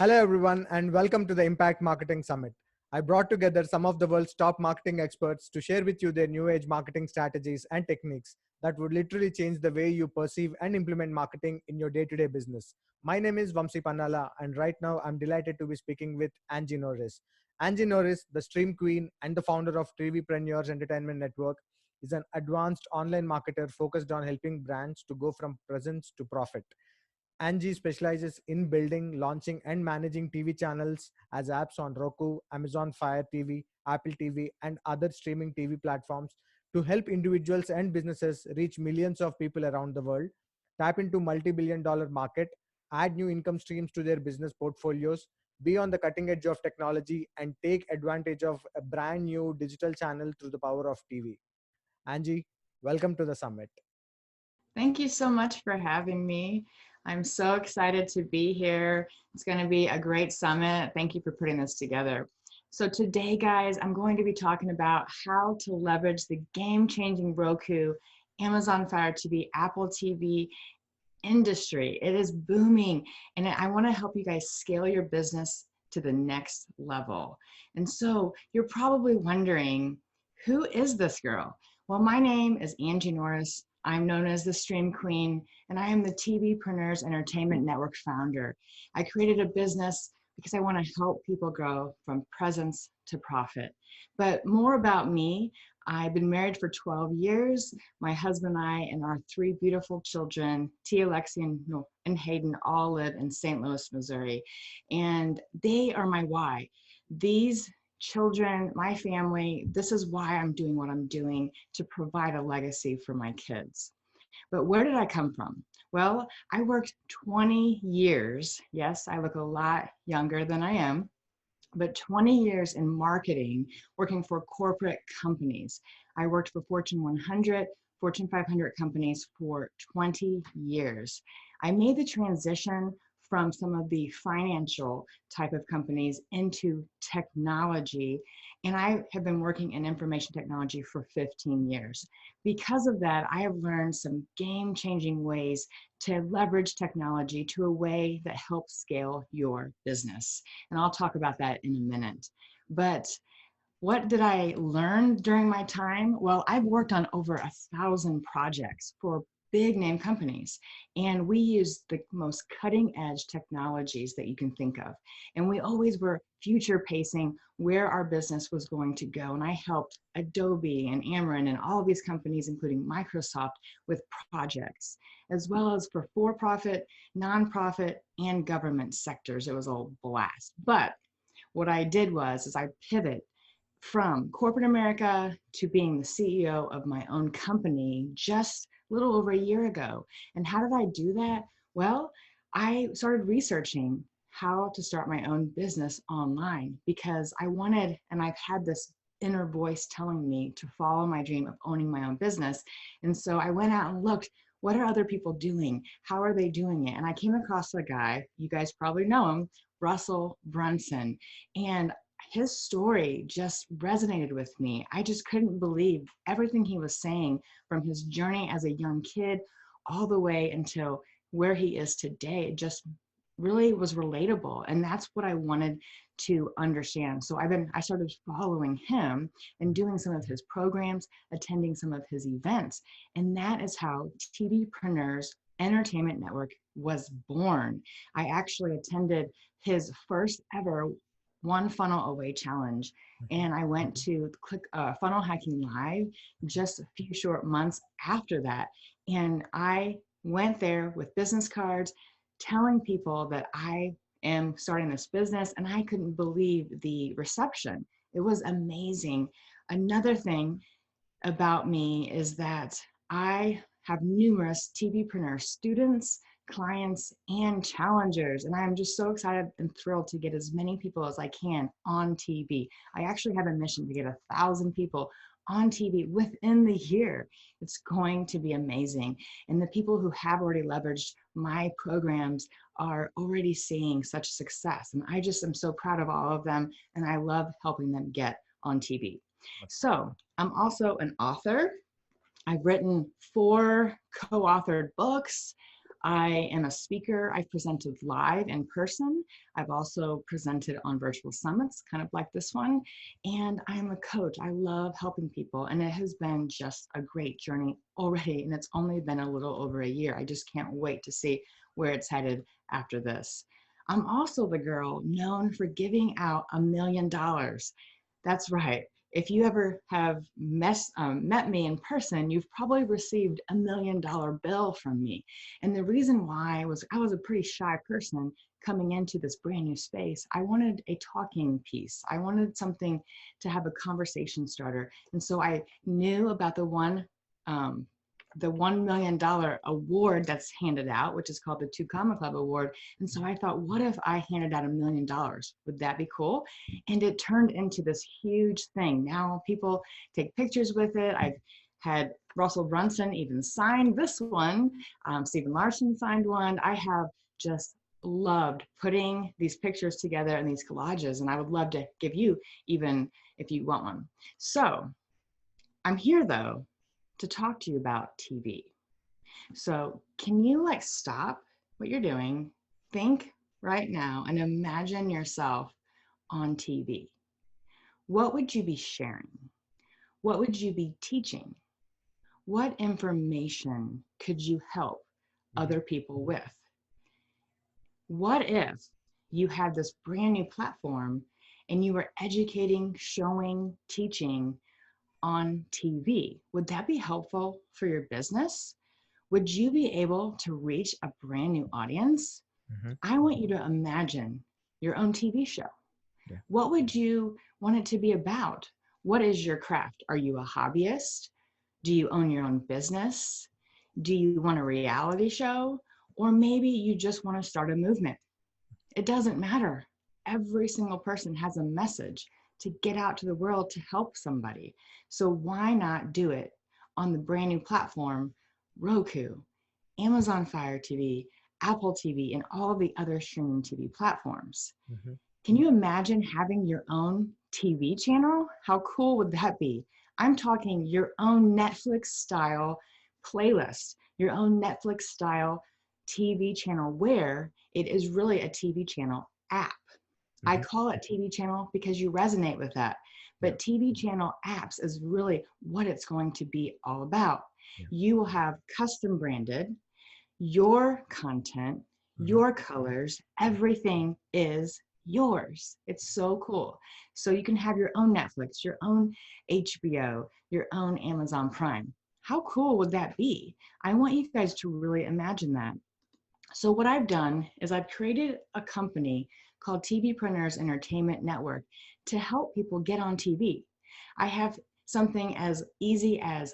Hello everyone and welcome to the Impact Marketing Summit. I brought together some of the world's top marketing experts to share with you their new age marketing strategies and techniques that would literally change the way you perceive and implement marketing in your day-to-day business. My name is Vamsi Pannala and right now I'm delighted to be speaking with Angie Norris. Angie Norris, the stream queen and the founder of TVpreneurs Entertainment Network, is an advanced online marketer focused on helping brands to go from presence to profit. Angie specializes in building, launching, and managing TV channels as apps on Roku, Amazon Fire TV, Apple TV, and other streaming TV platforms to help individuals and businesses reach millions of people around the world, tap into multi-billion-dollar market, add new income streams to their business portfolios, be on the cutting edge of technology, and take advantage of a brand new digital channel through the power of TV. Angie, welcome to the summit. Thank you so much for having me. I'm so excited to be here. It's going to be a great summit. Thank you for putting this together. So today, guys, I'm going to be talking about how to leverage the game-changing Roku, Amazon Fire TV, Apple TV industry. It is booming, and I want to help you guys scale your business to the next level. And so you're probably wondering, who is this girl? Well, my name is Angie Norris. I'm known as the Stream Queen, and I am the TVpreneurs Entertainment Network founder. I created a business because I want to help people grow from presence to profit. But more about me, I've been married for 12 years. My husband and I and our 3 beautiful children, Tia, Lexi, and Hayden, all live in St. Louis, Missouri. And they are my why. These children, my family, this is why I'm doing what I'm doing, to provide a legacy for my kids. But where did I come from? Well, I worked 20 years. Yes, I look a lot younger than I am, but 20 years in marketing, working for corporate companies. I worked for Fortune 100, Fortune 500 companies for 20 years. I made the transition from some of the financial type of companies into technology. And I have been working in information technology for 15 years. Because of that, I have learned some game-changing ways to leverage technology to a way that helps scale your business. And I'll talk about that in a minute. But what did I learn during my time? Well, I've worked on over 1,000 projects for big name companies, and we use the most cutting edge technologies that you can think of. And we always were future pacing where our business was going to go. And I helped Adobe and Ameren and all of these companies, including Microsoft, with projects, as well as for profit, nonprofit, and government sectors. It was a blast. But what I did was I pivot from corporate America to being the CEO of my own company just a little over a year ago. And how did I do that? Well, I started researching how to start my own business online because I wanted, and I've had this inner voice telling me to follow my dream of owning my own business. And so I went out and looked, what are other people doing? How are they doing it? And I came across a guy, you guys probably know him, Russell Brunson. And his story just resonated with me. I just couldn't believe everything he was saying, from his journey as a young kid all the way until where he is today. It just really was relatable. And that's what I wanted to understand. So I started following him and doing some of his programs, attending some of his events. And that is how TVpreneurs Entertainment Network was born. I actually attended his first ever One Funnel Away challenge. And I went to Funnel Hacking Live just a few short months after that. And I went there with business cards telling people that I am starting this business, and I couldn't believe the reception. It was amazing. Another thing about me is that I have numerous TVpreneur students, clients, and challengers. And I'm just so excited and thrilled to get as many people as I can on TV. I actually have a mission to get 1,000 people on TV within the year. It's going to be amazing. And the people who have already leveraged my programs are already seeing such success. And I just am so proud of all of them. And I love helping them get on TV. So I'm also an author. I've written 4 co-authored books. I am a speaker. I've presented live in person. I've also presented on virtual summits, kind of like this one. And I'm a coach. I love helping people. And it has been just a great journey already. And it's only been a little over a year. I just can't wait to see where it's headed after this. I'm also the girl known for giving out $1 million. That's right. If you ever have met me in person, you've probably received $1 million bill from me. And the reason why was I was a pretty shy person coming into this brand new space. I wanted a talking piece. I wanted something to have a conversation starter. And so I knew about the $1 million award that's handed out, which is called the Two Comma Club Award. And so I thought, what if I handed out $1 million? Would that be cool? And it turned into this huge thing. Now people take pictures with it. I've had Russell Brunson even signed this one. Stephen Larson signed one. I have just loved putting these pictures together and these collages, and I would love to give you even if you want one. So I'm here though to talk to you about TV. So can you stop what you're doing, think right now, and imagine yourself on TV? What would you be sharing? What would you be teaching? What information could you help other people with? What if you had this brand new platform and you were educating, showing, teaching on TV? Would that be helpful for your business? Would you be able to reach a brand new audience? I want you to imagine your own TV show. Yeah. What would you want it to be about? What is your craft? Are you a hobbyist? Do you own your own business? Do you want a reality show? Or maybe you just want to start a movement. It doesn't matter. Every single person has a message to get out to the world to help somebody. So why not do it on the brand new platform, Roku, Amazon Fire TV, Apple TV, and all the other streaming TV platforms? Can you imagine having your own TV channel? How cool would that be? I'm talking your own Netflix style playlist, your own Netflix style TV channel where it is really a TV channel app. I call it TV channel because you resonate with that. But TV channel apps is really what it's going to be all about. You will have custom branded, your content, your colors, everything is yours. It's so cool. So you can have your own Netflix, your own HBO, your own Amazon Prime. How cool would that be? I want you guys to really imagine that. So what I've done is I've created a company called TVpreneurs Entertainment Network to help people get on TV. I have something as easy as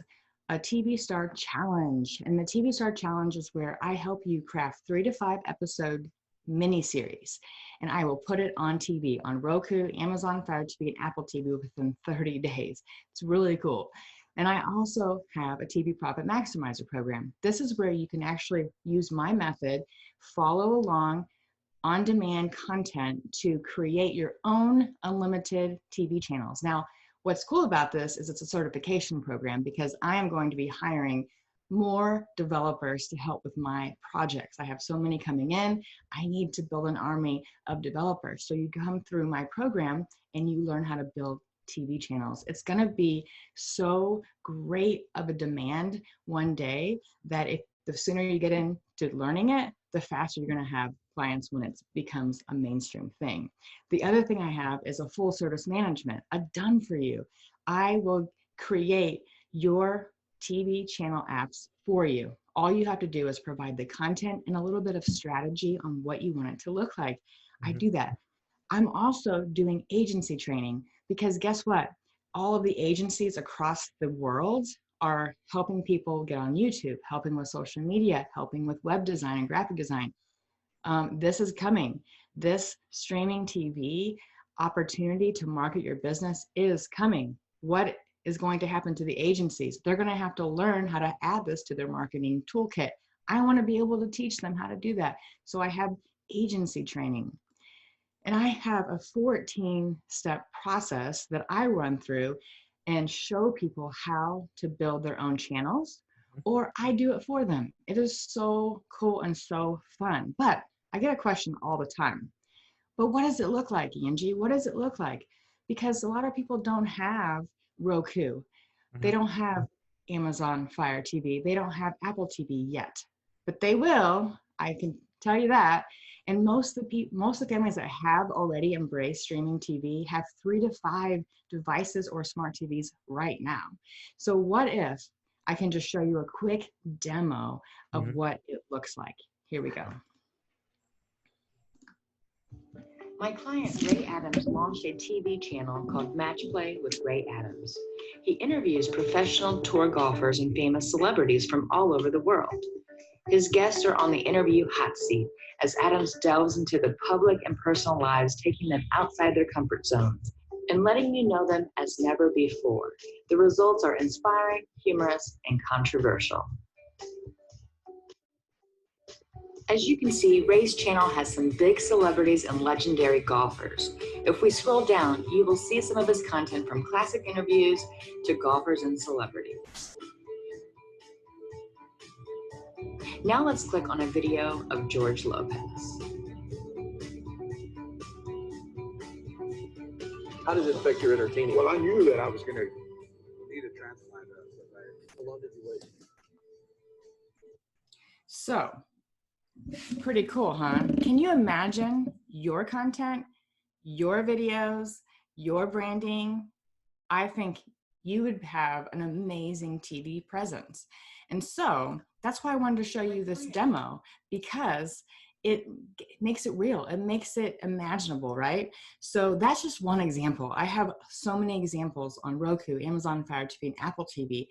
a TV Star Challenge. And the TV Star Challenge is where I help you craft 3 to 5 episode miniseries. And I will put it on TV, on Roku, Amazon Fire TV, and Apple TV within 30 days. It's really cool. And I also have a TV Profit Maximizer program. This is where you can actually use my method, follow along on-demand content to create your own unlimited TV channels. Now, what's cool about this is it's a certification program because I am going to be hiring more developers to help with my projects. I have so many coming in. I need to build an army of developers. So you come through my program and you learn how to build TV channels. It's going to be so great of a demand one day that if the sooner you get into learning it, the faster you're going to have clients when it becomes a mainstream thing. The other thing I have is a full service management, a done for you. I will create your TV channel apps for you. All you have to do is provide the content and a little bit of strategy on what you want it to look like. I do that. I'm also doing agency training because guess what? All of the agencies across the world are helping people get on YouTube, helping with social media, helping with web design and graphic design. This is coming. This streaming TV opportunity to market your business is coming. What is going to happen to the agencies? They're going to have to learn how to add this to their marketing toolkit. I want to be able to teach them how to do that. So I have agency training. And I have a 14-step process that I run through and show people how to build their own channels, or I do it for them. It is so cool and so fun. But I get a question all the time. But what does it look like, Angie? What does it look like? Because a lot of people don't have Roku. They don't have Amazon Fire TV. They don't have Apple TV yet, but they will. I can tell you that. And most of the families that have already embraced streaming TV have 3 to 5 devices or smart TVs right now. So what if I can just show you a quick demo of what it looks like? Here we go. My client, Ray Adams, launched a TV channel called Match Play with Ray Adams. He interviews professional tour golfers and famous celebrities from all over the world. His guests are on the interview hot seat as Adams delves into the public and personal lives, taking them outside their comfort zones and letting you know them as never before. The results are inspiring, humorous, and controversial. As you can see, Ray's channel has some big celebrities and legendary golfers. If we scroll down, you will see some of his content from classic interviews to golfers and celebrities. Now let's click on a video of George Lopez. How does it affect your entertaining? Well, I knew that I was going to need a transplant. How long did you wait? So, pretty cool, huh? Can you imagine your content, your videos, your branding? I think you would have an amazing TV presence. And so that's why I wanted to show you this demo, because it makes it real. It makes it imaginable, right? So that's just one example. I have so many examples on Roku, Amazon Fire TV, and Apple TV.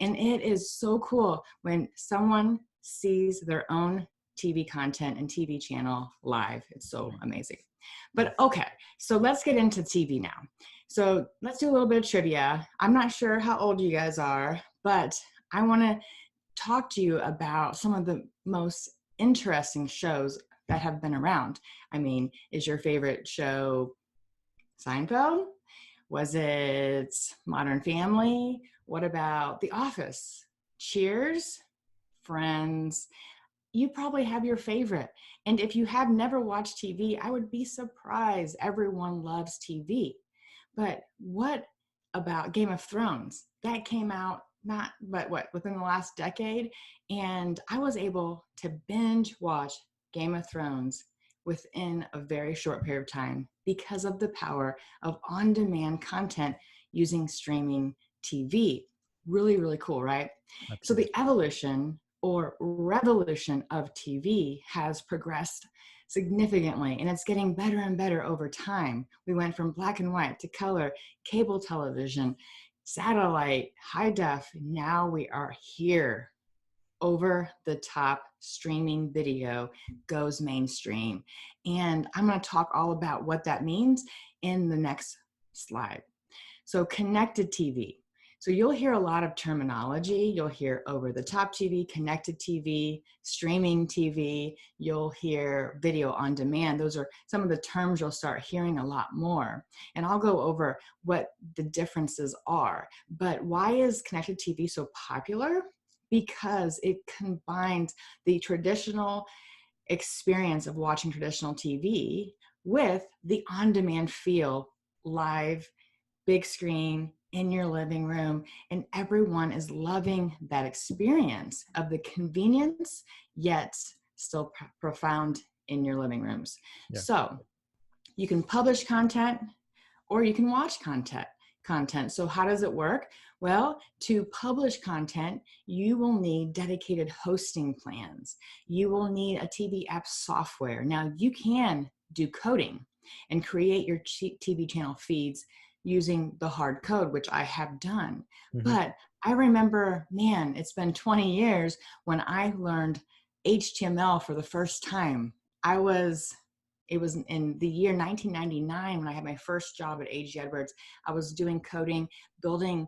And it is so cool when someone sees their own TV content and TV channel live. It's so amazing. But okay, so let's get into TV now. So let's do a little bit of trivia. I'm not sure how old you guys are, but I want to talk to you about some of the most interesting shows that have been around. I mean, is your favorite show Seinfeld? Was it Modern Family? What about The Office? Cheers? Friends? You probably have your favorite. And if you have never watched TV, I would be surprised. Everyone loves TV. But what about Game of Thrones? That came out within the last decade. And I was able to binge watch Game of Thrones within a very short period of time because of the power of on-demand content using streaming TV. Really, really cool, right? Absolutely. So the evolution or revolution of TV has progressed significantly, and it's getting better and better over time. We went from black and white to color, cable television, satellite, high def. Now we are here. Over the top streaming video goes mainstream. And I'm going to talk all about what that means in the next slide. So connected TV. So you'll hear a lot of terminology. You'll hear over the top TV, connected TV, streaming TV. You'll hear video on demand. Those are some of the terms you'll start hearing a lot more. And I'll go over what the differences are. But why is connected TV so popular? Because it combines the traditional experience of watching traditional TV with the on-demand feel, live, big screen, in your living room, and everyone is loving that experience of the convenience, yet still profound in your living rooms. Yeah. So you can publish content or you can watch content. So how does it work? Well, to publish content, you will need dedicated hosting plans. You will need a TV app software. Now you can do coding and create your TV channel feeds using the hard code, which I have done. Mm-hmm. But I remember, man, it's been 20 years when I learned HTML for the first time. It was in the year 1999 when I had my first job at A.G. Edwards. I was doing coding, building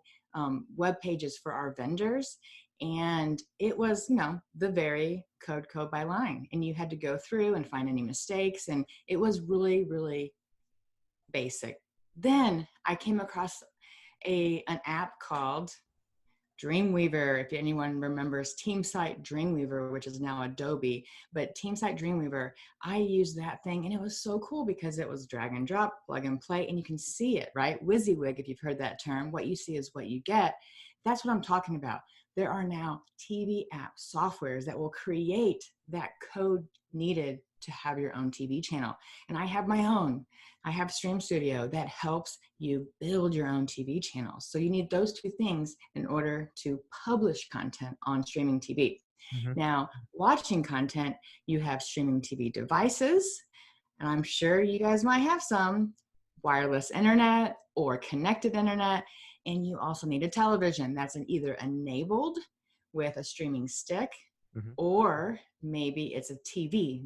web pages for our vendors. And it was, the very code by line. And you had to go through and find any mistakes. And it was really, really basic. Then I came across an app called Dreamweaver, if anyone remembers TeamSite Dreamweaver, which is now Adobe, but TeamSite Dreamweaver, I used that thing and it was so cool because it was drag and drop, plug and play, and you can see it, right? WYSIWYG, if you've heard that term, what you see is what you get. That's what I'm talking about. There are now TV app softwares that will create that code needed to have your own TV channel. And I have my own. I have Stream Studio that helps you build your own TV channels. So you need those two things in order to publish content on streaming TV. Now, watching content, you have streaming TV devices, and I'm sure you guys might have some wireless internet or connected internet, and you also need a television that's either enabled with a streaming stick, or maybe it's a TV.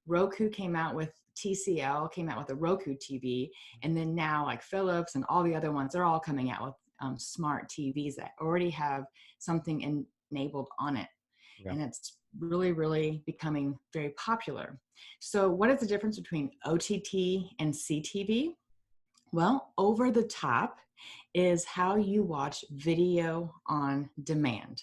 Roku came out with TCL, came out with a Roku TV, and then now like Philips and all the other ones, they're all coming out with smart TVs that already have something enabled on it. Yeah. And it's really, really becoming very popular. So what is the difference between OTT and CTV? Well, over the top is how you watch video on demand,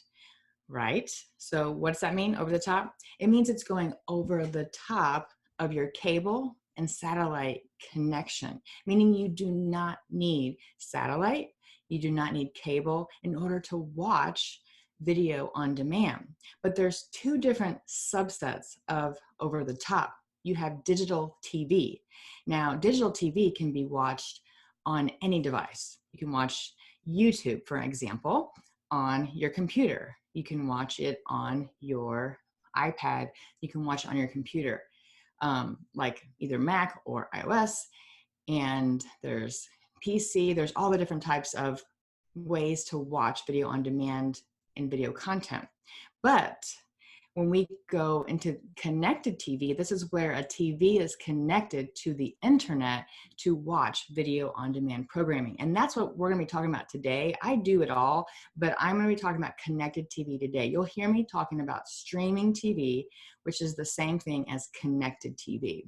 right? So what does that mean, over the top? It means it's going over the top of your cable and satellite connection, meaning you do not need satellite, you do not need cable in order to watch video on demand. But there's two different subsets of over the top. You have digital TV. Now, digital TV can be watched on any device. You can watch YouTube, for example, on your computer. You can watch it on your iPad. You can watch it on your computer, like either Mac or iOS. And there's PC. There's all the different types of ways to watch video on demand and video content. But when we go into connected TV, this is where a TV is connected to the internet to watch video on demand programming. And that's what we're going to be talking about today. I do it all, but I'm going to be talking about connected TV today. You'll hear me talking about streaming TV, which is the same thing as connected TV.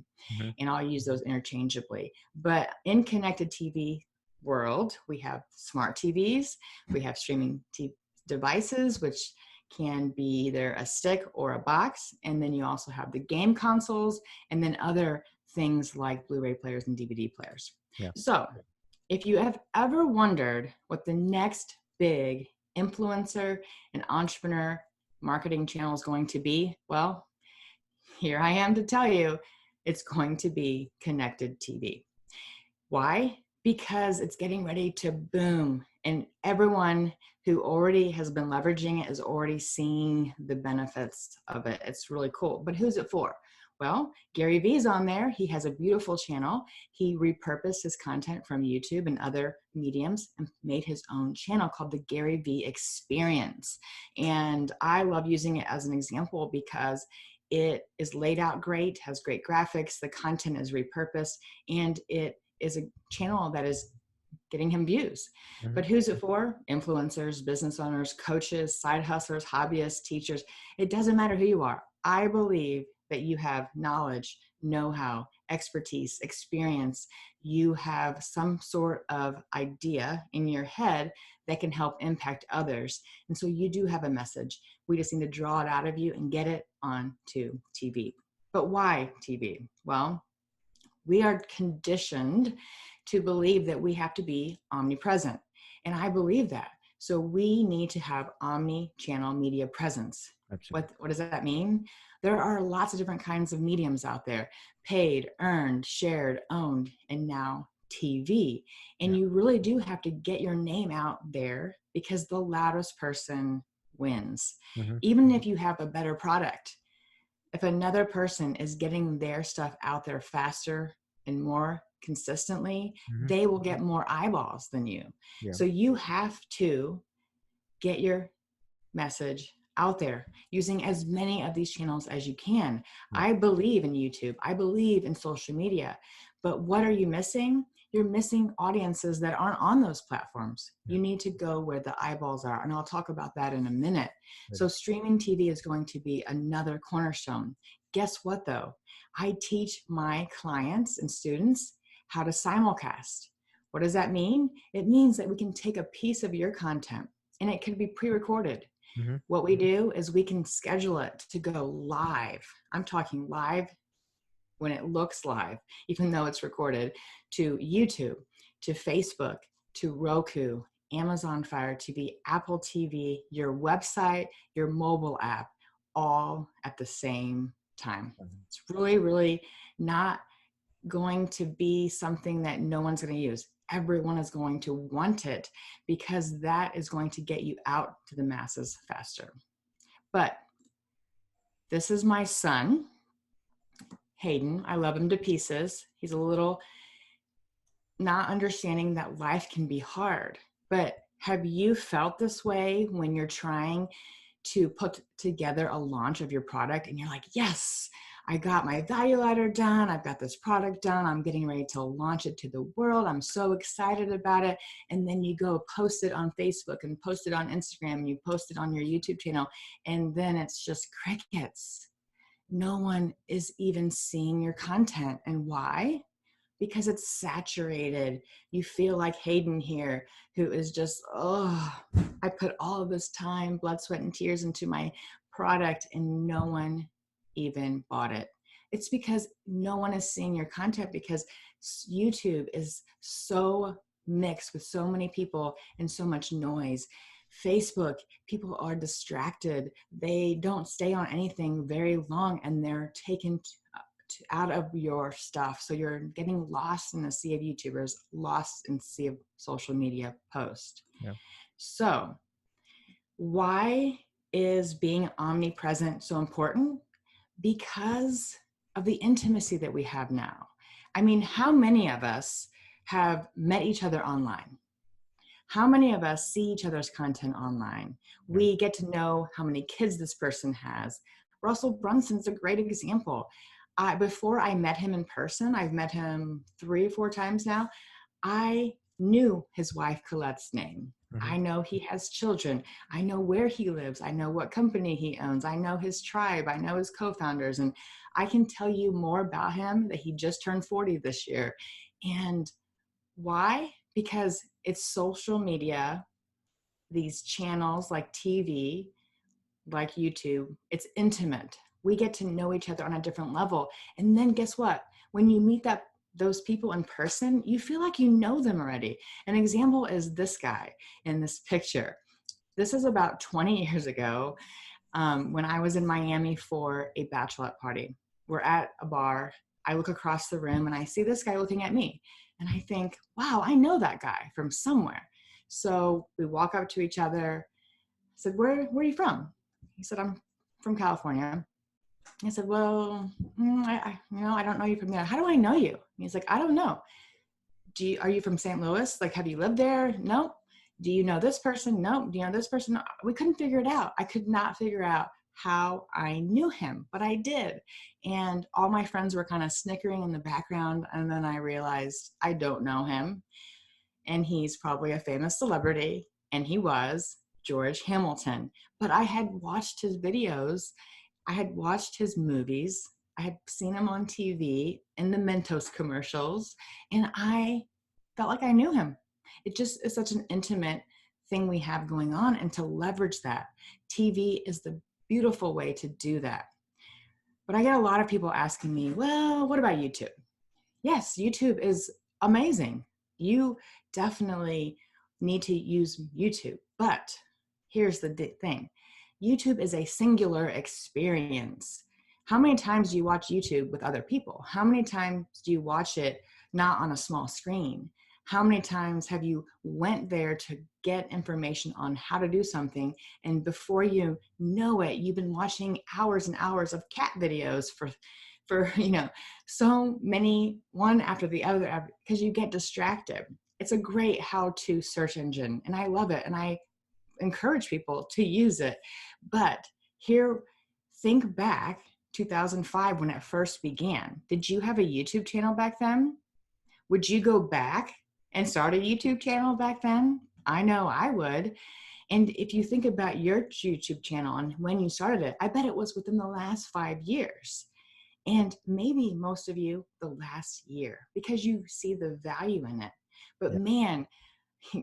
And I'll use those interchangeably. But in connected TV world, we have smart TVs, we have streaming devices, which can be either a stick or a box. And then you also have the game consoles and then other things like Blu-ray players and DVD players. Yeah. So if you have ever wondered what the next big influencer and entrepreneur marketing channel is going to be, well, here I am to tell you, it's going to be connected TV. Why? Because it's getting ready to boom, and everyone who already has been leveraging it is already seeing the benefits of it. It's really cool. But who's it for? Well, Gary Vee's on there. He has a beautiful channel. He repurposed his content from YouTube and other mediums and made his own channel called the Gary Vee Experience. And I love using it as an example because it is laid out great, has great graphics, the content is repurposed, and it is a channel that is getting him views. But who's it for? Influencers, business owners, coaches, side hustlers, hobbyists, teachers. It doesn't matter who you are. I believe that you have knowledge, know-how, expertise, experience. You have some sort of idea in your head that can help impact others. And so you do have a message. We just need to draw it out of you and get it onto TV. But why TV? Well, we are conditioned to believe that we have to be omnipresent. And I believe that. So we need to have omni-channel media presence. Absolutely. What does that mean? There are lots of different kinds of mediums out there: paid, earned, shared, owned, and now TV. And you really do have to get your name out there because the loudest person wins. Even if you have a better product, if another person is getting their stuff out there faster and more consistently, they will get more eyeballs than you. So you have to get your message out there using as many of these channels as you can. I believe in YouTube. I believe in social media. But what are you missing? You're missing audiences that aren't on those platforms. You need to go where the eyeballs are. And I'll talk about that in a minute. So streaming TV is going to be another cornerstone. Guess what though? I teach my clients and students how to simulcast. What does that mean? It means that we can take a piece of your content and it could be pre-recorded. Mm-hmm. What we do is we can schedule it to go live. I'm talking live when it looks live, even though it's recorded, to YouTube, to Facebook, to Roku, Amazon Fire TV, Apple TV, your website, your mobile app, all at the same time. It's really, really not going to be something that no one's going to use. Everyone is going to want it because that is going to get you out to the masses faster. But this is my son, Hayden. I love him to pieces. He's a little not understanding that life can be hard. But have you felt this way when you're trying to put together a launch of your product and you're like, yes, I got my value ladder done. I've got this product done. I'm getting ready to launch it to the world. I'm so excited about it. And then you go post it on Facebook and post it on Instagram and you post it on your YouTube channel. And then it's just crickets. No one is even seeing your content. And why? Because it's saturated. You feel like Hayden here, who is just, oh, I put all of this time, blood, sweat, and tears into my product and no one even bought it. It's because no one is seeing your content because YouTube is so mixed with so many people and so much noise. Facebook, people are distracted. They don't stay on anything very long and they're taken out of your stuff. So you're getting lost in the sea of YouTubers, lost in the sea of social media posts. Yeah. So why is being omnipresent so important? Because of the intimacy that we have now. I mean, how many of us have met each other online? How many of us see each other's content online? We get to know how many kids this person has. Russell Brunson's a great example. Before I met him in person, I've met him 3 or 4 times now, I knew his wife Colette's name. Mm-hmm. I know he has children. I know where he lives. I know what company he owns. I know his tribe. I know his co-founders. And I can tell you more about him that he just turned 40 this year. And why? Because it's social media, these channels like TV, like YouTube, it's intimate. We get to know each other on a different level. And then guess what? When you meet those people in person, you feel like you know them already. An example is this guy in this picture. This is about 20 years ago when I was in Miami for a bachelorette party. We're at a bar. I look across the room and I see this guy looking at me. And I think, wow, I know that guy from somewhere. So we walk up to each other. I said, where are you from? He said, I'm from California. I said, well, I don't know you from there. How do I know you? And he's like, I don't know. Are you from St. Louis? Like, have you lived there? No. Do you know this person? No. Do you know this person? No. We couldn't figure it out. I could not figure out how I knew him, but I did. And all my friends were kind of snickering in the background. And then I realized I don't know him. And he's probably a famous celebrity. And he was George Hamilton. But I had watched his videos. I had watched his movies. I had seen him on TV in the Mentos commercials, and I felt like I knew him. It just is such an intimate thing we have going on, and to leverage that. TV is the beautiful way to do that. But I get a lot of people asking me, well, what about YouTube? Yes, YouTube is amazing. You definitely need to use YouTube, but here's the thing. YouTube is a singular experience. How many times do you watch YouTube with other people? How many times do you watch it not on a small screen? How many times have you went there to get information on how to do something, and before you know it, you've been watching hours and hours of cat videos for so many, one after the other, because you get distracted. It's a great how-to search engine, and I love it, and I encourage people to use it. But here, think back 2005 when it first began. Did you have a YouTube channel back then? Would you go back and start a YouTube channel back then? I know I would. And if you think about your YouTube channel and when you started it, I bet it was within the last 5 years. And maybe most of you the last year, because you see the value in it. But man,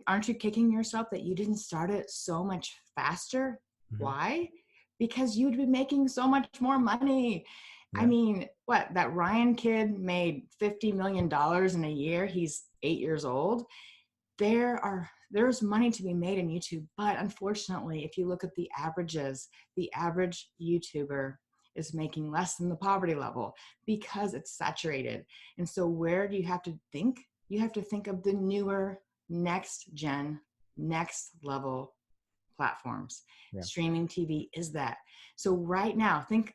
Aren't you kicking yourself that you didn't start it so much faster? Mhm. Why? Because you'd be making so much more money. I Yeah. mean, what, that Ryan kid made $50 million in a year. He's 8 years old. There's money to be made in YouTube, but unfortunately, if you look at the averages, the average YouTuber is making less than the poverty level because it's saturated. And so where do you have to think? You have to think of the newer, next gen, next level platforms. Yeah. Streaming TV is that. So right now, think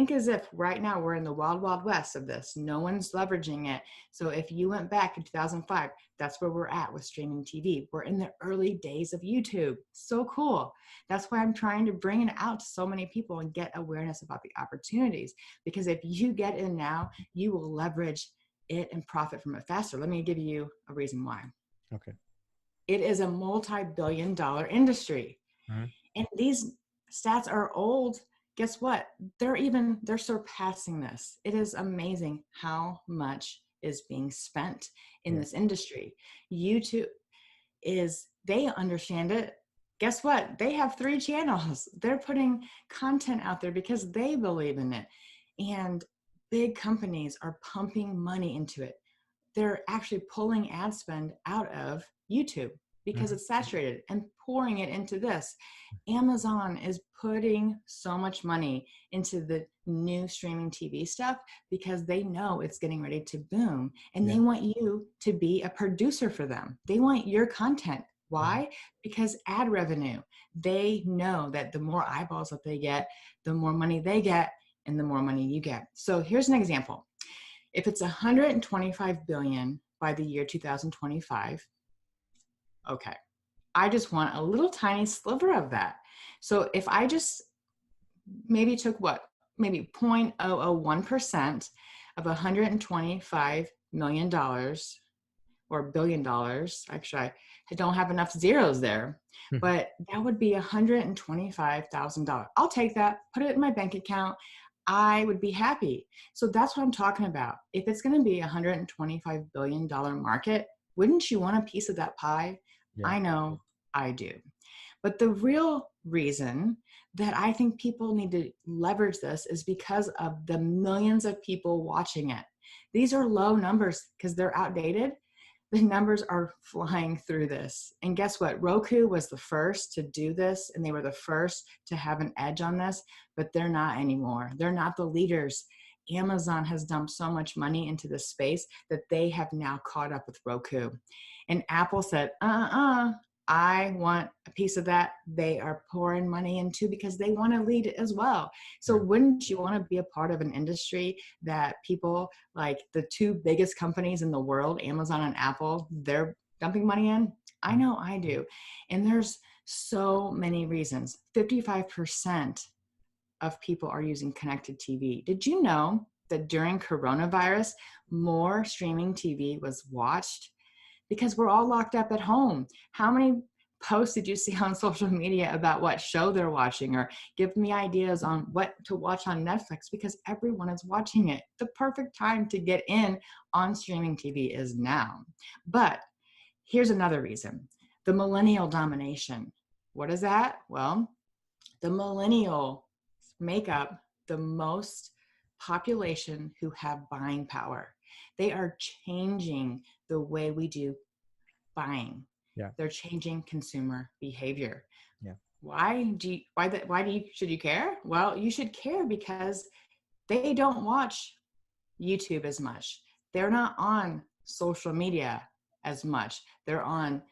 as if right now we're in the wild, wild west of this. No one's leveraging it. So if you went back in 2005, that's where we're at with streaming TV. We're in the early days of YouTube. So cool. That's why I'm trying to bring it out to so many people and get awareness about the opportunities. Because if you get in now, you will leverage it and profit from it faster. Let me give you a reason why. Okay. It is a multi-billion-dollar industry. Mhm. And these stats are old. Guess what? They're surpassing this. It is amazing how much is being spent in this industry. YouTube they understand it. Guess what? They have 3 channels. They're putting content out there because they believe in it. And big companies are pumping money into it. They're actually pulling ad spend out of YouTube because it's saturated and pouring it into this. Amazon is putting so much money into the new streaming TV stuff because they know it's getting ready to boom, and they want you to be a producer for them. They want your content. Why? Because ad revenue. They know that the more eyeballs that they get, the more money they get, and the more money you get. So here's an example. If it's 125 billion by the year 2025, okay, I just want a little tiny sliver of that. So if I just maybe took maybe 0.001% of $125 million or $1 billion, actually I don't have enough zeros there, but that would be $125,000. I'll take that, put it in my bank account. I would be happy. So that's what I'm talking about. If it's going to be a $125 billion market, wouldn't you want a piece of that pie? Yeah. I know I do. But the real reason that I think people need to leverage this is because of the millions of people watching it. These are low numbers because they're outdated. The numbers are flying through this. And guess what? Roku was the first to do this, and they were the first to have an edge on this, but they're not anymore. They're not the leaders. Amazon has dumped so much money into this space that they have now caught up with Roku. And Apple said, I want a piece of that. They are pouring money into because they want to lead it as well. So wouldn't you want to be a part of an industry that people like the 2 biggest companies in the world, Amazon and Apple, they're dumping money in? I know I do. And there's so many reasons. 55% of people are using connected TV. Did you know that during coronavirus, more streaming TV was watched? Because we're all locked up at home. How many posts did you see on social media about what show they're watching, or give me ideas on what to watch on Netflix? Because everyone is watching it. The perfect time to get in on streaming TV is now. But here's another reason. The Millennial Domination. What is that? Well, the millennial make up the most population who have buying power. They are changing the way we do buying. Yeah. They're changing consumer behavior. Yeah. Should you care? Well, you should care because they don't watch YouTube as much. They're not on social media as much. They're on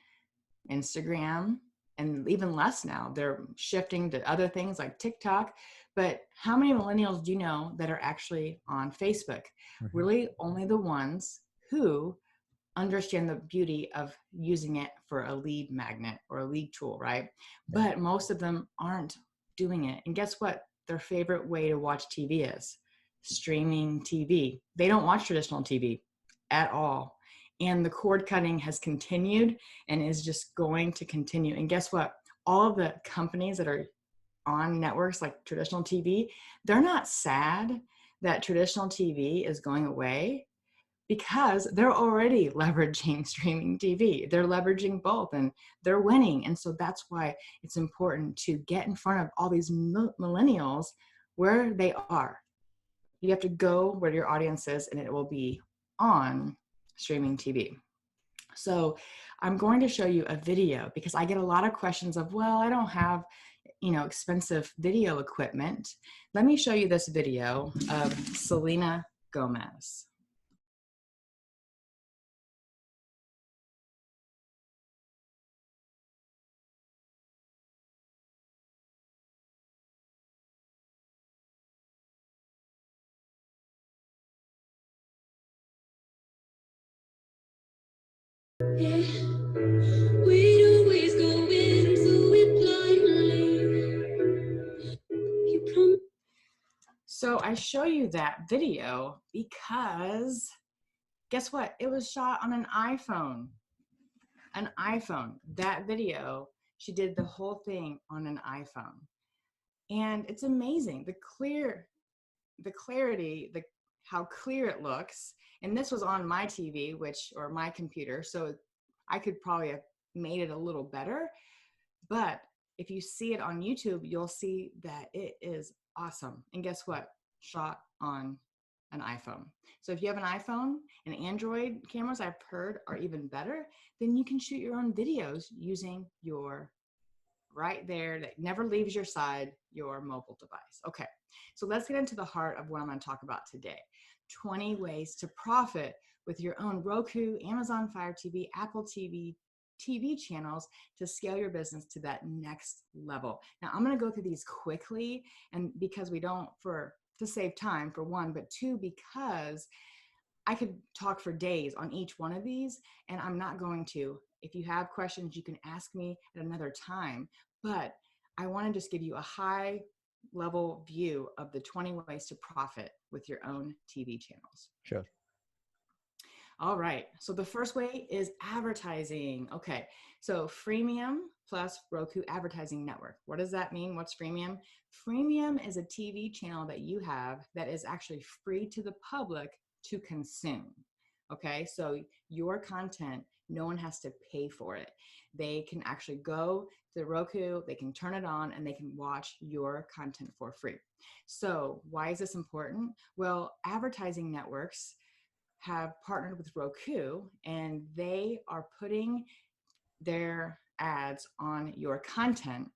Instagram, and even less now. They're shifting to other things like TikTok. But how many millennials do you know that are actually on Facebook? Really only the ones who understand the beauty of using it for a lead magnet or a lead tool, right? But most of them aren't doing it. And guess what? Their favorite way to watch TV is streaming TV. They don't watch traditional TV at all. And the cord cutting has continued and is just going to continue. And guess what? All of the companies that are on networks like traditional TV, they're not sad that traditional TV is going away, because they're already leveraging streaming TV. They're leveraging both and they're winning. And so that's why it's important to get in front of all these millennials where they are. You have to go where your audience is, and it will be on streaming TV. So I'm going to show you a video because I get a lot of questions of, well, I don't have, expensive video equipment. Let me show you this video of Selena Gomez. So I show you that video because guess what? It was shot on an iPhone. An iPhone. That video, she did the whole thing on an iPhone. And it's amazing. The clarity, how clear it looks. And this was on my TV, or my computer. So I could probably have made it a little better. But if you see it on YouTube, you'll see that it is awesome. And guess what? Shot on an iPhone. So if you have an iPhone and Android cameras, I've heard are even better, then you can shoot your own videos using your right there that never leaves your side, your mobile device. Okay, so let's get into the heart of what I'm going to talk about today. 20 ways to profit with your own Roku, Amazon Fire TV, Apple TV channels to scale your business to that next level. Now I'm going to go through these quickly, and because to save time for one, but two, because I could talk for days on each one of these, and I'm not going to. If you have questions, you can ask me at another time, but I want to just give you a high level view of the 20 ways to profit with your own TV channels. Sure. All right, so the first way is advertising. Okay, so freemium plus Roku advertising network. What does that mean? What's freemium? Freemium is a TV channel that you have that is actually free to the public to consume. Okay, so your content, no one has to pay for it. They can actually go to Roku, they can turn it on, and they can watch your content for free. So why is this important? Well, advertising networks have partnered with Roku, and they are putting their ads on your content,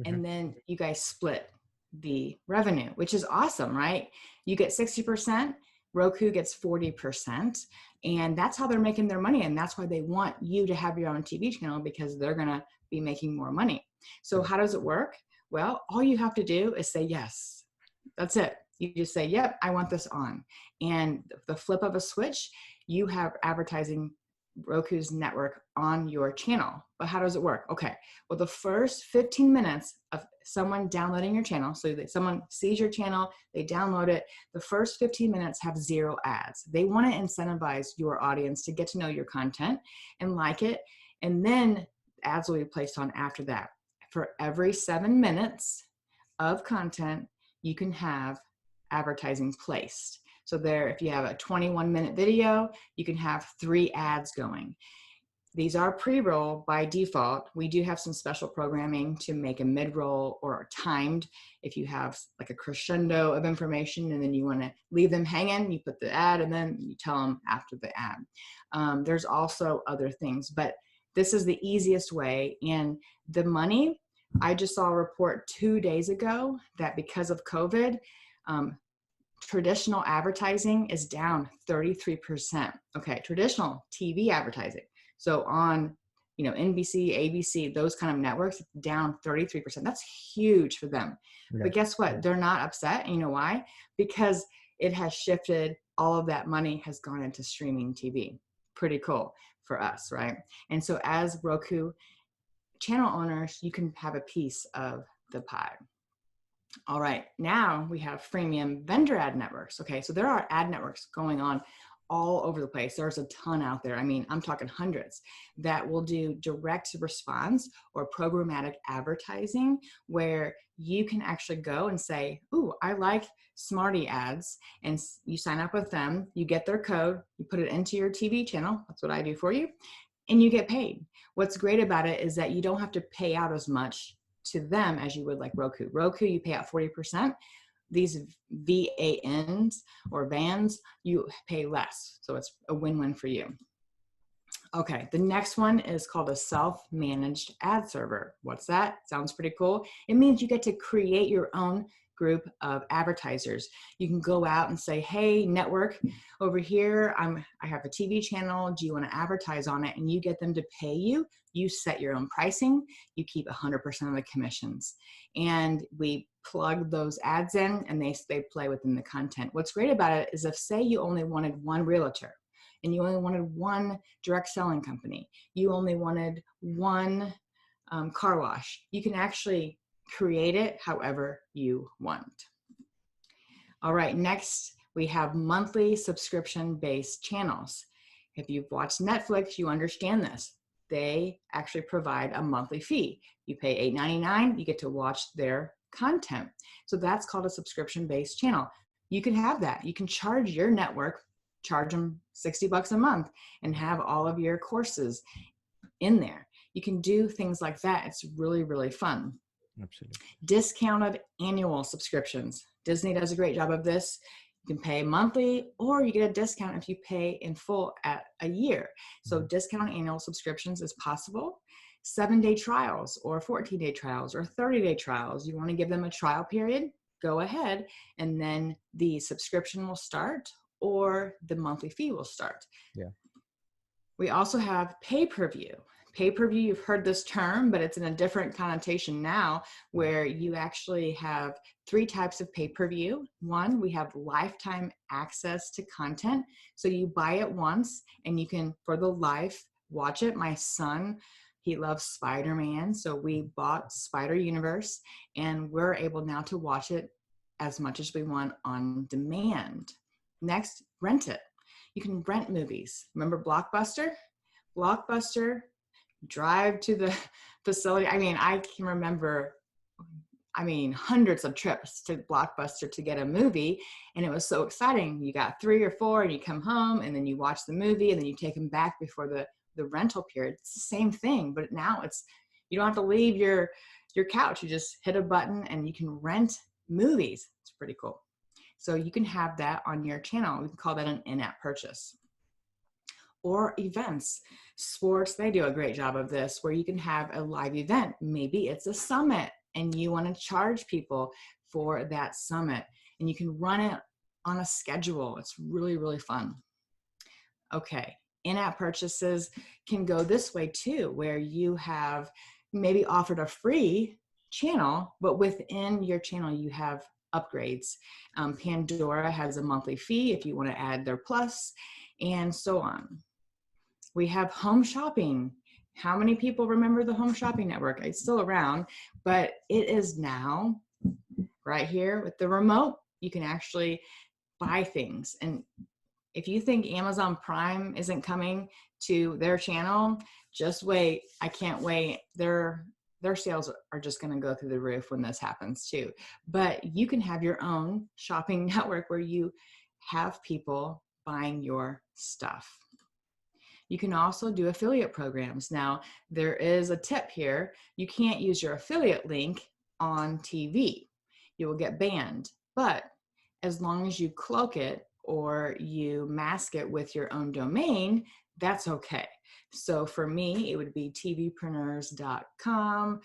and then you guys split the revenue, which is awesome, right? You get 60%, Roku gets 40%, and that's how they're making their money, and that's why they want you to have your own TV channel, because they're gonna be making more money. So how does it work? Well, all you have to do is say yes. That's it. You just say, yep, I want this on. And the flip of a switch, you have advertising Roku's network on your channel. But how does it work? Okay, well, the first 15 minutes of someone downloading your channel, so that someone sees your channel, they download it, the first 15 minutes have 0 ads. They want to incentivize your audience to get to know your content and like it, and then ads will be placed on after that. For every 7 minutes of content, you can have advertising placed. So there, if you have a 21-minute video, you can have 3 ads going. These are pre-roll by default. We do have some special programming to make a mid-roll or timed. If you have like a crescendo of information and then you want to leave them hanging, you put the ad and then you tell them after the ad. There's also other things, but this is the easiest way. And the money, I just saw a report 2 days ago that because of COVID, traditional advertising is down 33%. Okay, traditional TV advertising. So on, NBC, ABC, those kind of networks, down 33%. That's huge for them. Yeah. But guess what? They're not upset. And you know why? Because it has shifted. All of that money has gone into streaming TV. Pretty cool for us, right? And so as Roku channel owners, you can have a piece of the pie. All right, now we have freemium vendor ad networks. Okay, so there are ad networks going on all over the place. There's a ton out there. I mean, I'm talking hundreds that will do direct response or programmatic advertising, where you can actually go and say, ooh, I like Smarty ads, and you sign up with them, you get their code, you put it into your TV channel. That's what I do for you. And you get paid. What's great about it is that you don't have to pay out as much to them as you would like Roku. Roku, you pay out 40%. These VANs or vans, you pay less. So it's a win-win for you. Okay, the next one is called a self-managed ad server. What's that? Sounds pretty cool. It means you get to create your own group of advertisers. You can go out and say, hey, network over here, I have a TV channel. Do you want to advertise on it? And you get them to pay you. You set your own pricing. You keep 100% of the commissions. And we plug those ads in, and they play within the content. What's great about it is if, say, you only wanted one realtor, and you only wanted one direct selling company, you only wanted one car wash, you can actually create it however you want. All right, next we have monthly subscription-based channels. If you've watched Netflix, you understand this. They actually provide a monthly fee. You pay $8.99, you get to watch their content. So that's called a subscription-based channel. You can have that. You can charge your network, charge them $60 a month, and have all of your courses in there. You can do things like that. It's really, really fun. Absolutely. Discounted annual subscriptions. Disney does a great job of this. You can pay monthly, or you get a discount if you pay in full at a year. So discounted annual subscriptions is possible. 7-day trials or 14-day trials or 30-day trials. You want to give them a trial period, go ahead, and then the subscription will start or the monthly fee will start. Yeah. We also have pay-per-view. Pay-per-view, you've heard this term, but it's in a different connotation now, where you actually have 3 types of pay-per-view. One, we have lifetime access to content. So you buy it once and you can, for the life, watch it. My son, he loves Spider-Man, so we bought Spider-Universe, and we're able now to watch it as much as we want on demand. Next, rent it. You can rent movies. Remember Blockbuster? Blockbuster, drive to the facility. I mean, I can remember, hundreds of trips to Blockbuster to get a movie, and it was so exciting. You got 3 or 4, and you come home, and then you watch the movie, and then you take them back before the rental period. It's the same thing, but now you don't have to leave your couch. You just hit a button, and you can rent movies. It's pretty cool. So you can have that on your channel. We can call that an in-app purchase. Or events. Sports, they do a great job of this, where you can have a live event. Maybe it's a summit and you want to charge people for that summit, and you can run it on a schedule. It's really, really fun. Okay, in-app purchases can go this way too, where you have maybe offered a free channel, but within your channel you have upgrades. Pandora has a monthly fee if you want to add their plus, and so on. We have home shopping. How many people remember the home shopping network? It's still around, but it is now right here with the remote. You can actually buy things. And if you think Amazon Prime isn't coming to their channel, just wait. I can't wait. Their sales are just going to go through the roof when this happens too. But you can have your own shopping network where you have people buying your stuff. You can also do affiliate programs. Now, there is a tip here. You can't use your affiliate link on TV. You will get banned. But as long as you cloak it or you mask it with your own domain, that's okay. So for me, it would be tvpreneurs.com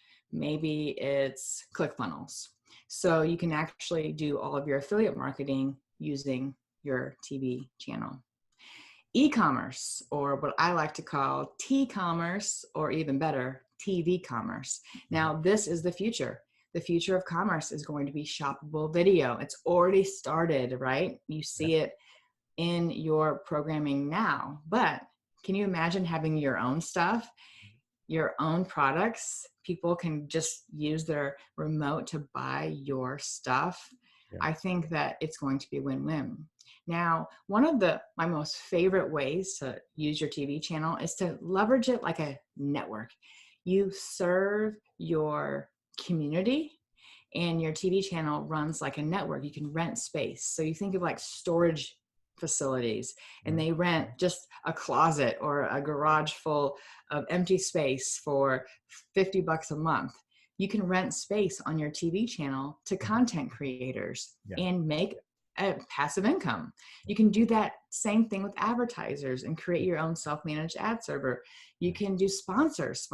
/ maybe it's ClickFunnels. So you can actually do all of your affiliate marketing using your TV channel. E-commerce, or what I like to call T-commerce, or even better, TV commerce. Now, this is the future. The future of commerce is going to be shoppable video. It's already started, right? You see it in your programming now, but can you imagine having your own stuff, your own products? People can just use their remote to buy your stuff. I think that it's going to be win-win. Now, one of my most favorite ways to use your TV channel is to leverage it like a network. You serve your community and your TV channel runs like a network. You can rent space. So you think of like storage facilities, and they rent just a closet or a garage full of empty space for $50 a month. You can rent space on your TV channel to content creators and make a passive income. You can do that same thing with advertisers and create your own self-managed ad server. You can do sponsors.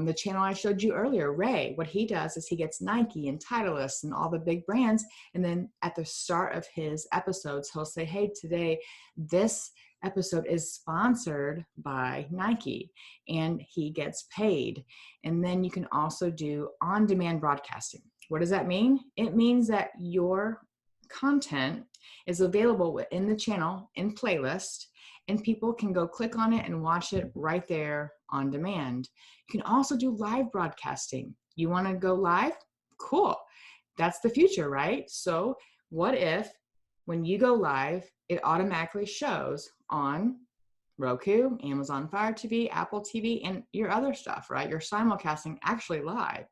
The channel I showed you earlier, Ray, what he does is he gets Nike and Titleist and all the big brands. And then at the start of his episodes, he'll say, hey, today, this episode is sponsored by Nike, and he gets paid. And then you can also do on-demand broadcasting. What does that mean? It means that your content is available within the channel in playlist, and people can go click on it and watch it right there on demand. You can also do live broadcasting. You want to go live? Cool. That's the future, right? So what if when you go live, it automatically shows on Roku, Amazon Fire TV, Apple TV, and your other stuff, right? You're simulcasting actually live.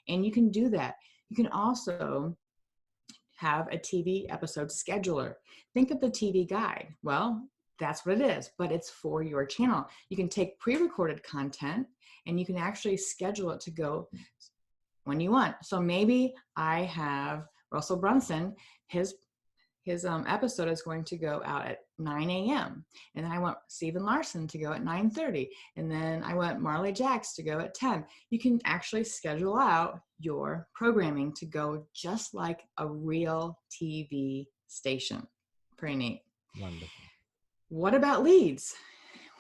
And you can do that. You can also have a TV episode scheduler. Think of the TV guide. Well, that's what it is, but it's for your channel. You can take pre-recorded content and you can actually schedule it to go when you want. So maybe I have Russell Brunson, his episode is going to go out at 9 a.m. And then I want Stephen Larson to go at 9:30. And then I want Marley Jacks to go at 10. You can actually schedule out your programming to go just like a real TV station. Pretty neat. Wonderful. What about leads?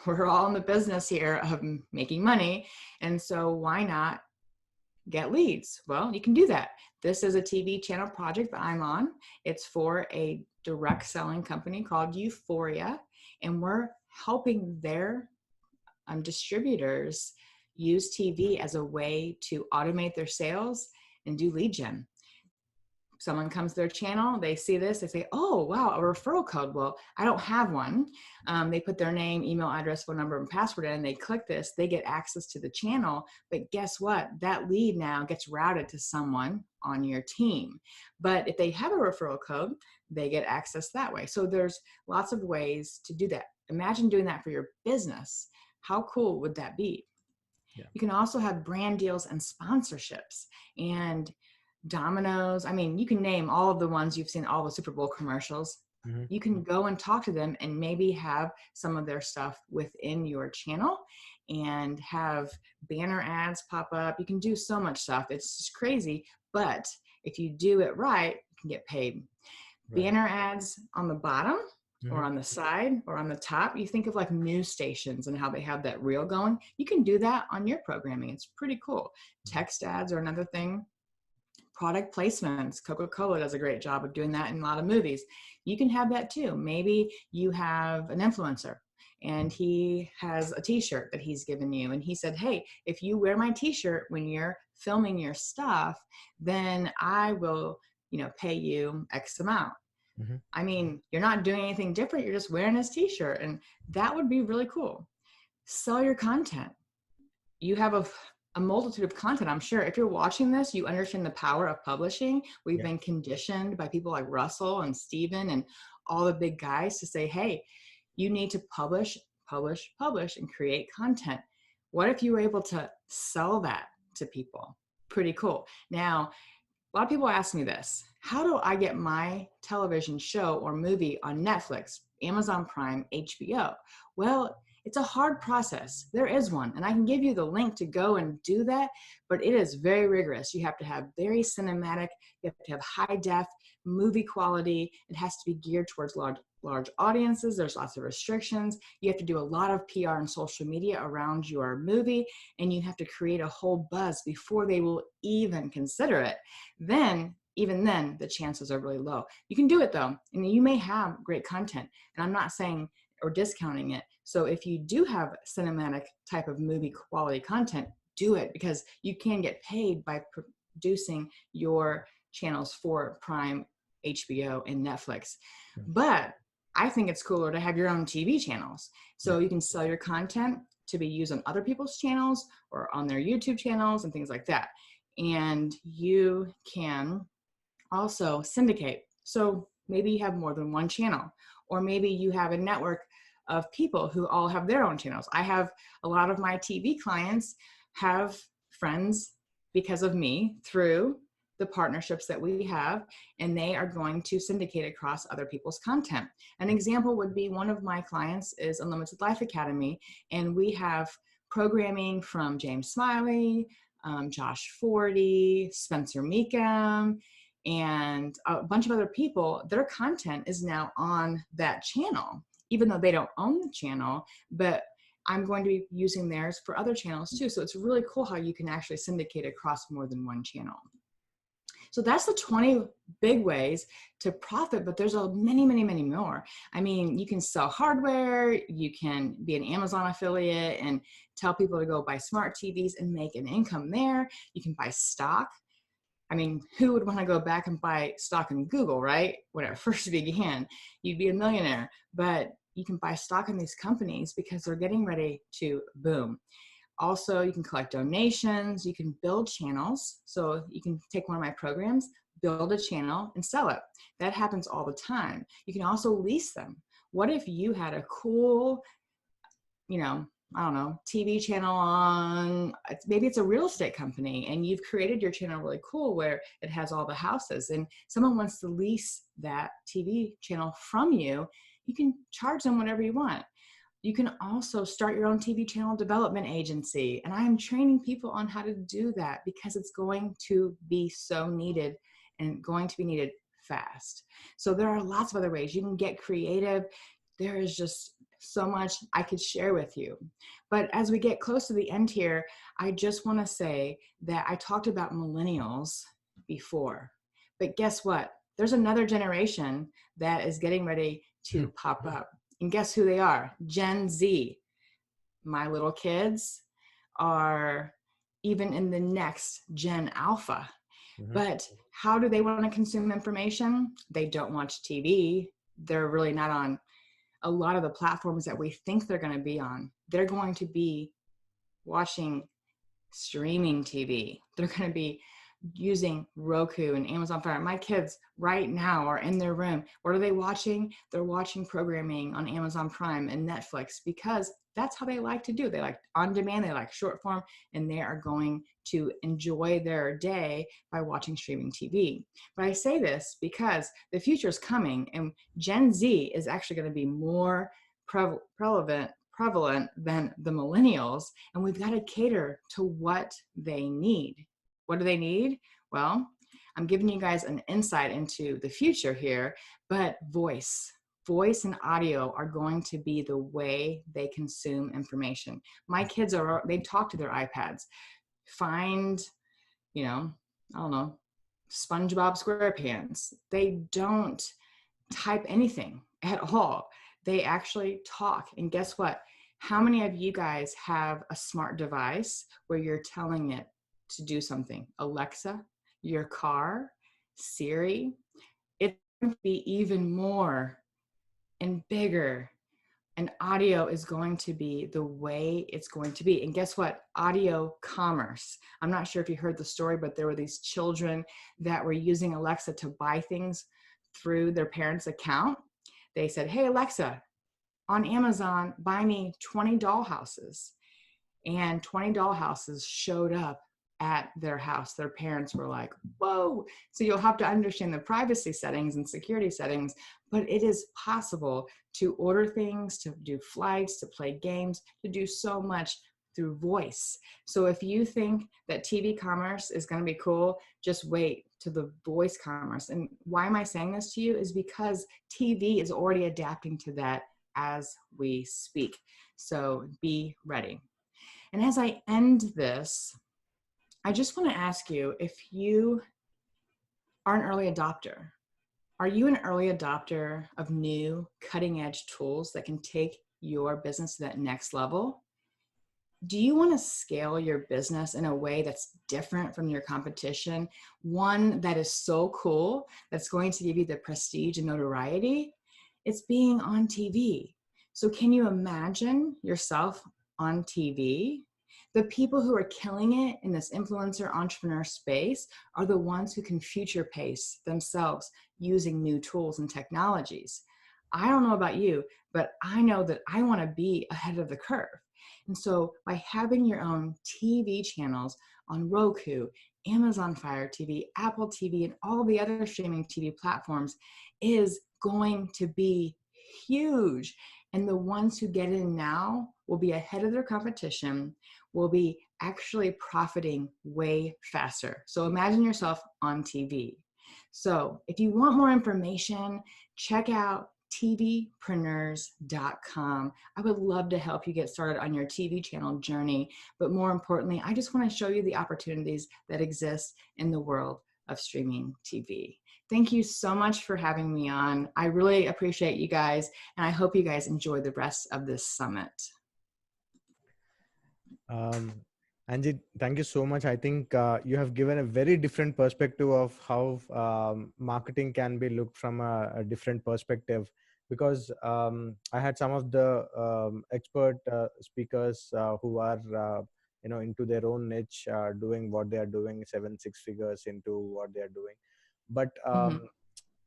We're all in the business here of making money. And so why not get leads? Well, you can do that. This is a TV channel project that I'm on. It's for a direct selling company called Euphoria. And we're helping their distributors use TV as a way to automate their sales and do lead gen. Someone comes to their channel, they see this, they say, oh, wow, a referral code. Well, I don't have one. They put their name, email address, phone number, and password in, they click this, they get access to the channel. But guess what? That lead now gets routed to someone on your team. But if they have a referral code, they get access that way. So there's lots of ways to do that. Imagine doing that for your business. How cool would that be? Yeah. You can also have brand deals and sponsorships. And Domino's, I mean, you can name all of the ones you've seen, all the Super Bowl commercials. Mm-hmm. You can go and talk to them and maybe have some of their stuff within your channel and have banner ads pop up. You can do so much stuff. It's just crazy. But if you do it right, you can get paid. Right. Banner ads on the bottom or on the side or on the top. You think of like news stations and how they have that reel going. You can do that on your programming. It's pretty cool. Text ads are another thing. Product placements. Coca-Cola does a great job of doing that in a lot of movies. You can have that too. Maybe you have an influencer and he has a t-shirt that he's given you. And he said, hey, if you wear my t-shirt when you're filming your stuff, then I will, pay you X amount. Mm-hmm. I mean, you're not doing anything different. You're just wearing his t-shirt. And that would be really cool. Sell your content. You have a multitude of content. I'm sure if you're watching this, you understand the power of publishing. We've been conditioned by people like Russell and Steven and all the big guys to say, hey, you need to publish, and create content. What if you were able to sell that to people? Pretty cool. Now, a lot of people ask me this: how do I get my television show or movie on Netflix, Amazon Prime, HBO? Well, it's a hard process. There is one, and I can give you the link to go and do that, but it is very rigorous. You have to have very cinematic, you have to have high def movie quality. It has to be geared towards large audiences. There's lots of restrictions. You have to do a lot of PR and social media around your movie, and you have to create a whole buzz before they will even consider it. Even then, the chances are really low. You can do it though, and you may have great content, and I'm not saying or discounting it. So if you do have cinematic type of movie quality content, do it, because you can get paid by producing your channels for Prime, HBO, and Netflix. But I think it's cooler to have your own TV channels. So you can sell your content to be used on other people's channels or on their YouTube channels and things like that. And you can also syndicate. So maybe you have more than one channel, or maybe you have a network of people who all have their own channels. I have a lot of my TV clients have friends because of me through the partnerships that we have, and they are going to syndicate across other people's content. An example would be one of my clients is Unlimited Life Academy, and we have programming from James Smiley, Josh Forty, Spencer Meekum, and a bunch of other people. Their content is now on that channel, even though they don't own the channel, but I'm going to be using theirs for other channels too. So it's really cool how you can actually syndicate across more than one channel. So that's the 20 big ways to profit, but there's many, many, many more. I mean, you can sell hardware, you can be an Amazon affiliate and tell people to go buy smart TVs and make an income there. You can buy stock. I mean, who would want to go back and buy stock in Google, right? When it first began, you'd be a millionaire, but you can buy stock in these companies because they're getting ready to boom. Also, you can collect donations, you can build channels. So you can take one of my programs, build a channel and sell it. That happens all the time. You can also lease them. What if you had a cool, I don't know, TV channel on, maybe it's a real estate company and you've created your channel really cool where it has all the houses and someone wants to lease that TV channel from you, you can charge them whatever you want. You can also start your own TV channel development agency. And I am training people on how to do that because it's going to be so needed and going to be needed fast. So there are lots of other ways. You can get creative. There is just so much I could share with you. But as we get close to the end here, I just want to say that I talked about millennials before. But guess what? There's another generation that is getting ready to pop up. And guess who they are? Gen Z. My little kids are even in the next Gen Alpha. But how do they want to consume information? They don't watch TV. They're really not on a lot of the platforms that we think they're going to be on. They're going to be watching streaming TV. They're going to be using Roku and Amazon Fire. My kids right now are in their room. What are they watching? They're watching programming on Amazon Prime and Netflix because that's how they like to do. They like on demand, they like short form, and they are going to enjoy their day by watching streaming TV. But I say this because the future is coming and Gen Z is actually going to be more prevalent than the millennials, and we've got to cater to what they need. What do they need? Well, I'm giving you guys an insight into the future here, but voice and audio are going to be the way they consume information. My kids they talk to their iPads. Find, I don't know, SpongeBob SquarePants. They don't type anything at all. They actually talk. And guess what? How many of you guys have a smart device where you're telling it to do something? Alexa, your car, Siri. It's going to be even more and bigger. And audio is going to be the way it's going to be. And guess what? Audio commerce. I'm not sure if you heard the story, but there were these children that were using Alexa to buy things through their parents' account. They said, hey, Alexa, on Amazon, buy me 20 dollhouses. And 20 dollhouses showed up at their house. Their parents were like, whoa. So you'll have to understand the privacy settings and security settings, but it is possible to order things, to do flights, to play games, to do so much through voice. So if you think that TV commerce is going to be cool, just wait to the voice commerce. And why am I saying this to you is because TV is already adapting to that as we speak. So be ready. And as I end this, I just want to ask you if you are an early adopter. Are you an early adopter of new cutting edge tools that can take your business to that next level? do you want to scale your business in a way that's different from your competition? One that is so cool, that's going to give you the prestige and notoriety? It's being on TV. So can you imagine yourself on TV? The people who are killing it in this influencer entrepreneur space are the ones who can future pace themselves using new tools and technologies. I don't know about you, but I know that I want to be ahead of the curve. And so by having your own TV channels on Roku, Amazon Fire TV, Apple TV, and all the other streaming TV platforms is going to be huge. And the ones who get in now will be ahead of their competition, will be actually profiting way faster. So imagine yourself on TV. So if you want more information, check out tvpreneurs.com. I would love to help you get started on your TV channel journey. But more importantly, I just want to show you the opportunities that exist in the world of streaming TV. Thank you so much for having me on. I really appreciate you guys, and I hope you guys enjoy the rest of this summit. Angie, thank you so much. I think you have given a very different perspective of how marketing can be looked from a different perspective, because I had some of the expert speakers who are into their own niche, doing what they are doing, 7-6 figures into what they are doing. But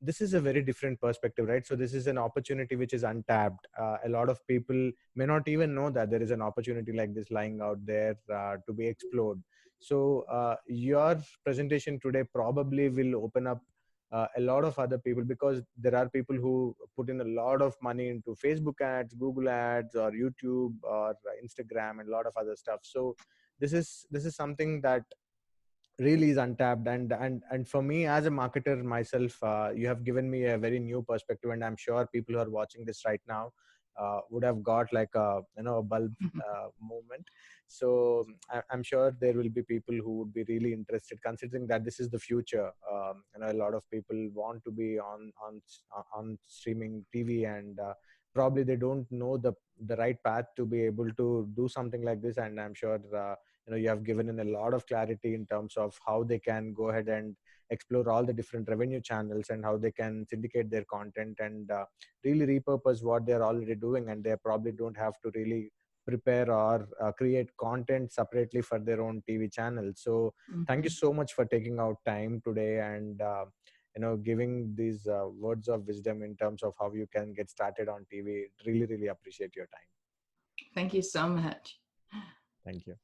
this is a very different perspective, right? So this is an opportunity which is untapped. A lot of people may not even know that there is an opportunity like this lying out there to be explored. So your presentation today probably will open up a lot of other people, because there are people who put in a lot of money into Facebook ads, Google ads, or YouTube, or Instagram, and a lot of other stuff. So this is something that really is untapped. And for me as a marketer myself, you have given me a very new perspective, and I'm sure people who are watching this right now would have got like a a bulb movement. So I'm sure there will be people who would be really interested, considering that this is the future. A lot of people want to be on streaming TV, and probably they don't know the right path to be able to do something like this. And I'm sure you have given in a lot of clarity in terms of how they can go ahead and explore all the different revenue channels, and how they can syndicate their content, and really repurpose what they're already doing, and they probably don't have to really prepare or create content separately for their own TV channel. So thank you so much for taking out time today, and giving these words of wisdom in terms of how you can get started on TV. Really appreciate your time. Thank you so much. Thank you.